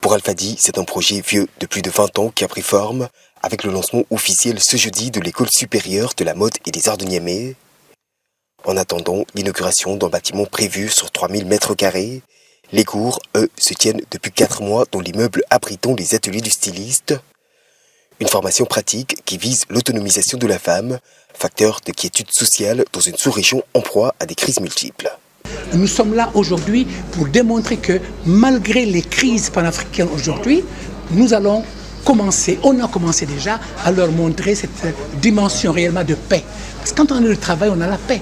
Pour Alfadi, c'est un projet vieux de plus de 20 ans qui a pris forme avec le lancement officiel ce jeudi de l'École supérieure de la mode et des arts de Niamey. En attendant l'inauguration d'un bâtiment prévu sur 3000 mètres carrés, les cours, eux, se tiennent depuis 4 mois dans l'immeuble abritant les ateliers du styliste. Une formation pratique qui vise l'autonomisation de la femme, facteur de quiétude sociale dans une sous-région en proie à des crises multiples. Nous sommes là aujourd'hui pour démontrer que malgré les crises panafricaines aujourd'hui, nous allons commencer, on a commencé déjà à leur montrer cette dimension réellement de paix. Parce que quand on a le travail, on a la paix.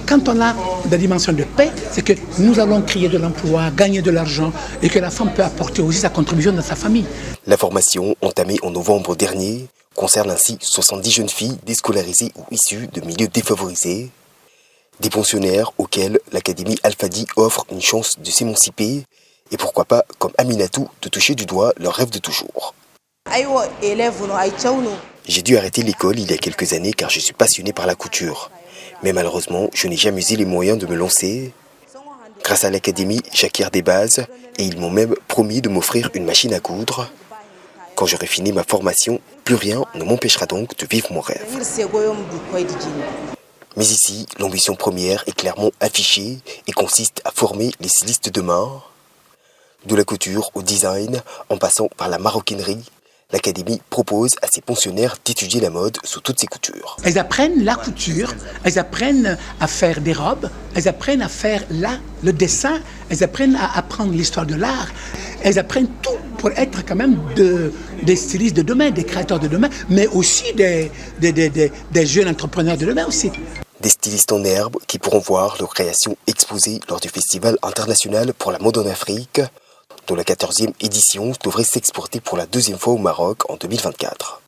Quand on a la dimension de paix, c'est que nous allons créer de l'emploi, gagner de l'argent et que la femme peut apporter aussi sa contribution dans sa famille. La formation, entamée en novembre dernier, concerne ainsi 70 jeunes filles déscolarisées ou issues de milieux défavorisés. Des pensionnaires auxquels l'Académie Alfadi offre une chance de s'émanciper et pourquoi pas, comme Aminatou, de toucher du doigt leur rêve de toujours. J'ai dû arrêter l'école il y a quelques années car je suis passionné par la couture. Mais malheureusement, je n'ai jamais eu les moyens de me lancer. Grâce à l'Académie, j'acquiers des bases et ils m'ont même promis de m'offrir une machine à coudre. Quand j'aurai fini ma formation, plus rien ne m'empêchera donc de vivre mon rêve. Mais ici, l'ambition première est clairement affichée et consiste à former les stylistes de demain. De la couture au design, en passant par la maroquinerie, l'Académie propose à ses pensionnaires d'étudier la mode sous toutes ses coutures. Elles apprennent la couture, elles apprennent à faire des robes, elles apprennent à faire le dessin, elles apprennent à apprendre l'histoire de l'art. Elles apprennent tout pour être quand même des stylistes de demain, des créateurs de demain, mais aussi des jeunes entrepreneurs de demain aussi. Des stylistes en herbe qui pourront voir leurs créations exposées lors du Festival international pour la mode en Afrique, dont la 14e édition devrait s'exporter pour la 2e fois au Maroc en 2024.